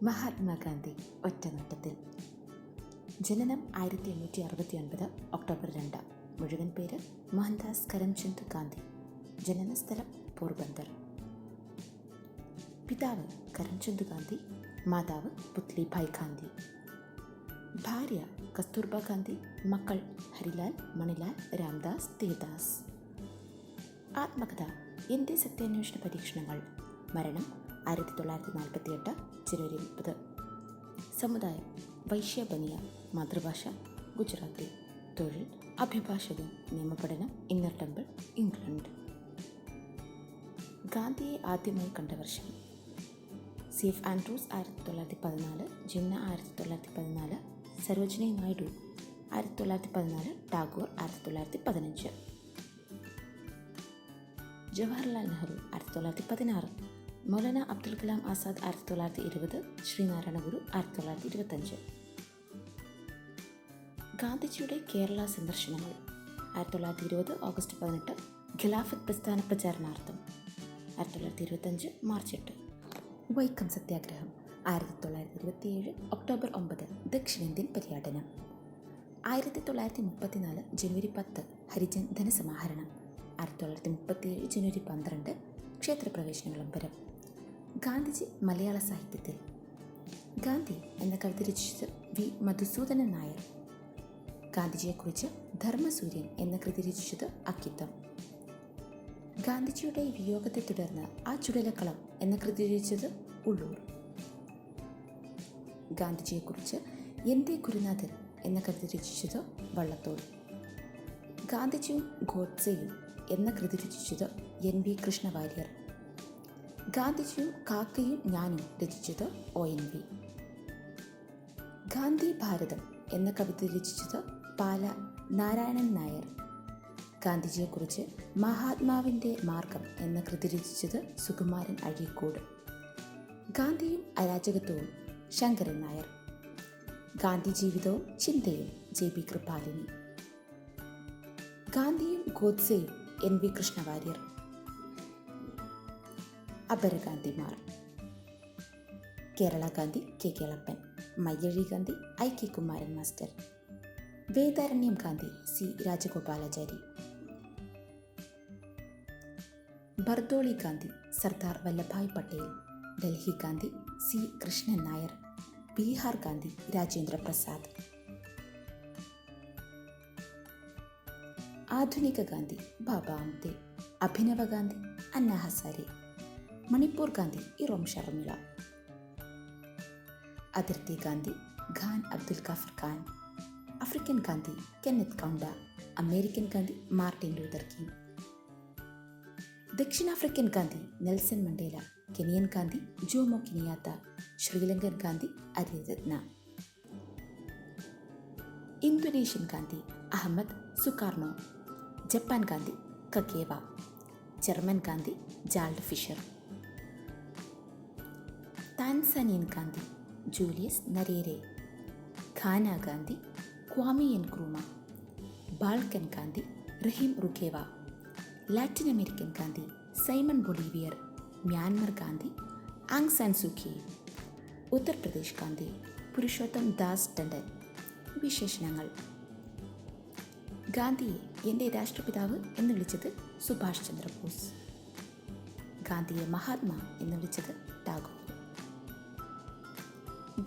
മഹാത്മാഗാന്ധി ഒറ്റനോട്ടത്തിൽ. ജനനം 1869 ഒക്ടോബർ 2. മുഴുവൻ പേര് മോഹൻദാസ് കരംചന്ദ് ഗാന്ധി. ജനനസ്ഥലം പോർബന്ദർ. പിതാവ് കരംചന്ദ് ഗാന്ധി, മാതാവ് പുത്ലിഭായ് ഗാന്ധി. ഭാര്യ കസ്തൂർബ ഗാന്ധി. മക്കൾ ഹരിലാൽ, മണിലാൽ, രാംദാസ്, ദേവദാസ്. ആത്മകഥ എൻ്റെ സത്യാന്വേഷണ പരീക്ഷണങ്ങൾ. മരണം 1948 ജനുവരി 30. സമുദായം വൈശ്യ ബനിയ. മാതൃഭാഷ ഗുജറാത്തി. തൊഴിൽ അഭിഭാഷകൻ. നിയമപഠനം ഇന്നർ ടെമ്പിൾ, ഇംഗ്ലണ്ട്. ഗാന്ധിയെ ആദ്യമായി കണ്ട വർഷം CF ആൻഡ്രൂസ് 1914, ജിന്ന 1914, സരോജിനി നായിഡു 1914, ടാഗോർ 1915, ജവഹർലാൽ നെഹ്റു 1916, മൗലാന അബ്ദുൽ കലാം ആസാദ് 1920, ശ്രീനാരായണ ഗുരു 1925. ഗാന്ധിജിയുടെ കേരള സന്ദർശനങ്ങൾ. 1920 ഓഗസ്റ്റ് 18 ഖിലാഫത്ത് പ്രസ്ഥാന പ്രചാരണാർത്ഥം. 1925 മാർച്ച് 8 വൈക്കം സത്യാഗ്രഹം. 1927 ഒക്ടോബർ 9 ദക്ഷിണേന്ത്യൻ പര്യടനം. 1934 ജനുവരി 10 ഹരിജൻ ധനസമാഹരണം. 1937 ജനുവരി 12 ക്ഷേത്രപ്രവേശന വിളംബരം. ഗാന്ധിജി മലയാള സാഹിത്യത്തിൽ. ഗാന്ധി എന്ന കവിത രചിച്ചത് വി മധുസൂദനൻ നായർ. ഗാന്ധിജിയെക്കുറിച്ച് ധർമ്മസൂര്യൻ എന്ന കൃതി രചിച്ചത് അക്കിത്തം. ഗാന്ധിജിയുടെ വിയോഗത്തെ തുടർന്ന് ആ ചുടലക്കളം എന്ന കൃതി രചിച്ചത് ഉള്ളൂർ. ഗാന്ധിജിയെക്കുറിച്ച് എൻ്റെ ഗുരുനാഥൻ എന്ന കൃതി രചിച്ചത് വള്ളത്തോൾ. ഗാന്ധിജിയും ഗോഡ്സെയും എന്ന കൃതി രചിച്ചത് NV കൃഷ്ണവാര്യർ. ഗാന്ധിജിയും കാക്കയും ഞാനും രചിച്ചത് ONV. ഗാന്ധി ഭാരതം എന്ന കവിത രചിച്ചത് പാല നാരായണൻ നായർ. ഗാന്ധിജിയെക്കുറിച്ച് മഹാത്മാവിൻ്റെ മാർഗം എന്ന കൃതി രചിച്ചത് സുകുമാരൻ അഴീക്കോട്. ഗാന്ധിയും അരാജകത്വവും ശങ്കരൻ നായർ. ഗാന്ധി ജീവിതവും ചിന്തയും JB കൃപാലിനി. ഗാന്ധിയും ഗോഡ്സെയും NV Krishna Warrier. അപരഗാന്ധിമാർ. Kerala Gandhi K Kelappan. Mayyazhi Gandhi IK Kumaran master. Vedaranyam Gandhi C Rajagopalachari. Bardoli Gandhi Sardar Vallabhbhai Patel. Delhi Gandhi C Krishnan Nair. Bihar Gandhi Rajendra Prasad. ആധുനിക ഗാന്ധി ബാബ ആംതെ. അഭിനവ ഗാന്ധി അന്ന ഹസാരെ. മണിപ്പൂർ ഗാന്ധി ഇറോം ശർമിള. അതിർത്തി Gandhi Khan Abdul Ghaffar Khan. African Gandhi Kenneth Kaunda. American Gandhi Martin Luther King. ദക്ഷിണാഫ്രിക്കൻ Gandhi Nelson Mandela. Kenyan Gandhi Jomo Kenyatta. Sri Lankan Gandhi Ariyaratne. Indonesian Gandhi Ahmed Sukarno. Japan Gandhi Kagawa. German Gandhi Gerald Fischer. Tanzanian Gandhi Julius Nyerere. Ghana Gandhi Kwame Nkrumah. Balkan Gandhi Rahim Rugova. Latin American Gandhi Simon Bolivar. Myanmar Gandhi Aung San Suu Kyi. Uttar Pradesh Gandhi Purushottam Das Tandon. വിശേഷണങ്ങൾ. ഗാന്ധിയെ എൻ്റെ രാഷ്ട്രപിതാവ് എന്ന് വിളിച്ചത് സുഭാഷ് ചന്ദ്രബോസ്. ഗാന്ധിയെ മഹാത്മാ എന്ന് വിളിച്ചത് ടാഗോർ.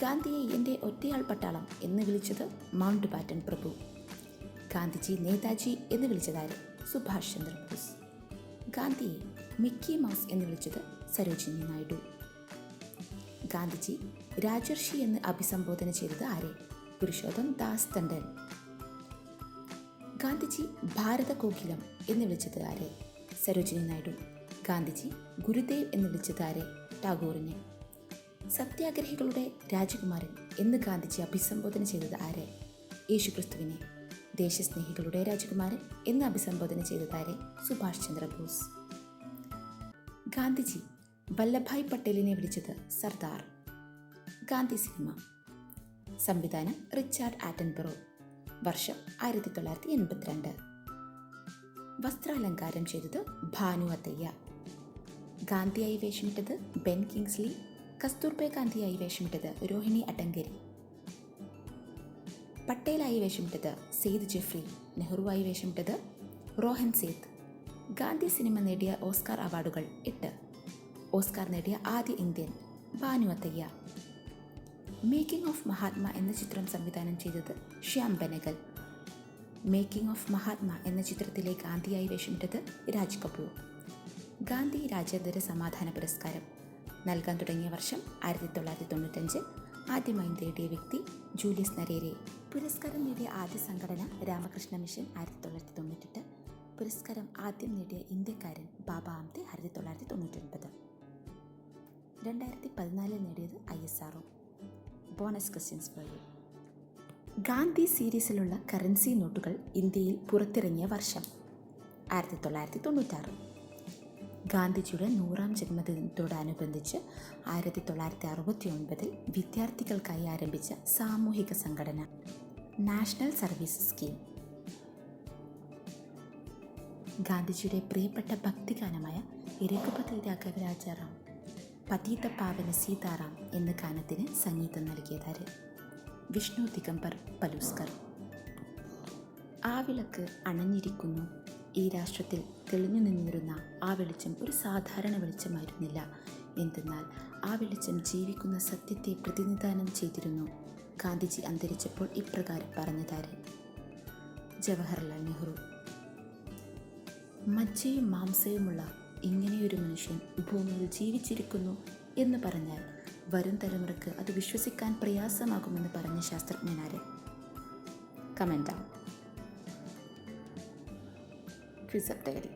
ഗാന്ധിയെ എൻ്റെ ഒറ്റയാൾ പട്ടാളം എന്ന് വിളിച്ചത് മൗണ്ട് ബാറ്റൻ പ്രഭു. ഗാന്ധിജി നേതാജി എന്ന് വിളിച്ചതാര്? സുഭാഷ് ചന്ദ്രബോസ്. ഗാന്ധിയെ മിക്കി മൗസ് എന്ന് വിളിച്ചത് സരോജിനി നായിഡു. ഗാന്ധിജി രാജർഷി എന്ന് അഭിസംബോധന ചെയ്തത് ആരെ? പുരുഷോത്തം ദാസ് ടണ്ടൻ. ഗാന്ധിജി ഭാരത കോകിലം എന്ന് വിളിച്ചത് ആരെ? സരോജിനി നായിഡു. ഗാന്ധിജി ഗുരുദേവ് എന്ന് വിളിച്ചത് ആരെ? ടാഗോറിനെ. സത്യാഗ്രഹികളുടെ രാജകുമാരൻ എന്ന് ഗാന്ധിജി അഭിസംബോധന ചെയ്തത് ആരെ? യേശുക്രിസ്തുവിനെ. ദേശസ്നേഹികളുടെ രാജകുമാരൻ എന്ന് അഭിസംബോധന ചെയ്തത് ആരെ? സുഭാഷ് ചന്ദ്രബോസ്. ഗാന്ധിജി വല്ലഭായ് പട്ടേലിനെ വിളിച്ചത് സർദാർ. ഗാന്ധി സിനിമ. സംവിധാനം റിച്ചാർഡ് ആറ്റൻബറോ. വർഷം 1982. വസ്ത്രാലങ്കാരം ചെയ്തത് Bhanu Athaiya. ഗാന്ധിയായി വേഷമിട്ടത് Ben Kingsley. Kasturba ഗാന്ധിയായി വേഷമിട്ടത് Rohini അട്ടങ്കരി. പട്ടേലായി വേഷമിട്ടത് Syed Jeffrey. നെഹ്റുവായി വേഷമിട്ടത് Rohan Seth. Gandhi cinema നേടിയ ഓസ്കാർ അവാർഡുകൾ 8. ഓസ്കാർ നേടിയ ആദ്യ ഇന്ത്യൻ ഭാനുമത്തയ്യ. മേക്കിംഗ് ഓഫ് മഹാത്മ എന്ന ചിത്രം സംവിധാനം ചെയ്തത് ശ്യാം ബെനഗൽ. മേക്കിംഗ് ഓഫ് മഹാത്മ എന്ന ചിത്രത്തിലെ ഗാന്ധിയായി വേഷമിട്ടത് രാജ് കപൂർ. ഗാന്ധി രാജ്യാന്തര സമാധാന പുരസ്കാരം നൽകാൻ തുടങ്ങിയ വർഷം 1995. ആദ്യമായി നേടിയ വ്യക്തി ജൂലിയസ് നരേരെ. പുരസ്കാരം നേടിയ ആദ്യ സംഘടന രാമകൃഷ്ണ മിഷൻ 1998. പുരസ്കാരം ആദ്യം നേടിയ ഇന്ത്യക്കാരൻ ബാബ ആംതെ 1999. 2014 നേടിയത് ISRO. Bonus questions for you. Gandhi സീരീസിലുള്ള കറൻസി നോട്ടുകൾ ഇന്ത്യയിൽ പുറത്തിറങ്ങിയ വർഷം 1996. ഗാന്ധിജിയുടെ 100ാം ജന്മദിനത്തോടനുബന്ധിച്ച് 1969 വിദ്യാർത്ഥികൾക്കായി ആരംഭിച്ച സാമൂഹിക സംഘടന നാഷണൽ സർവീസ് സ്കീം. ഗാന്ധിജിയുടെ പ്രിയപ്പെട്ട ഭക്തിഗാനമായ രഘുപതി രാഘവ രാജാറാം പതീത പാവന സീതാറാം എന്ന ഗാനത്തിന് സംഗീതം നൽകിയതാര്? വിഷ്ണു ദിഗംബർ പലുസ്കർ. ആ വിളക്ക് അണഞ്ഞിരിക്കുന്നു. ഈ രാഷ്ട്രത്തിൽ തെളിഞ്ഞു നിന്നിരുന്ന ആ വെളിച്ചം ഒരു സാധാരണ വെളിച്ചമായിരുന്നില്ല. എന്തെന്നാൽ ആ വെളിച്ചം ജീവിക്കുന്ന സത്യത്തെ പ്രതിനിധാനം ചെയ്തിരുന്നു. ഗാന്ധിജി അന്തരിച്ചപ്പോൾ ഇപ്രകാരം പറഞ്ഞതാര്? ജവഹർലാൽ നെഹ്റു. മജ്ജയും മാംസവുമുള്ള ഇങ്ങനെയൊരു മനുഷ്യൻ ഭൂമിയിൽ ജീവിച്ചിരിക്കുന്നു എന്ന് പറഞ്ഞാൽ വരും തലമുറക്ക് അത് വിശ്വസിക്കാൻ പ്രയാസമാകുമെന്ന് പറഞ്ഞ ശാസ്ത്രജ്ഞനാര്? കമൻ്റ്. Quiz up diary.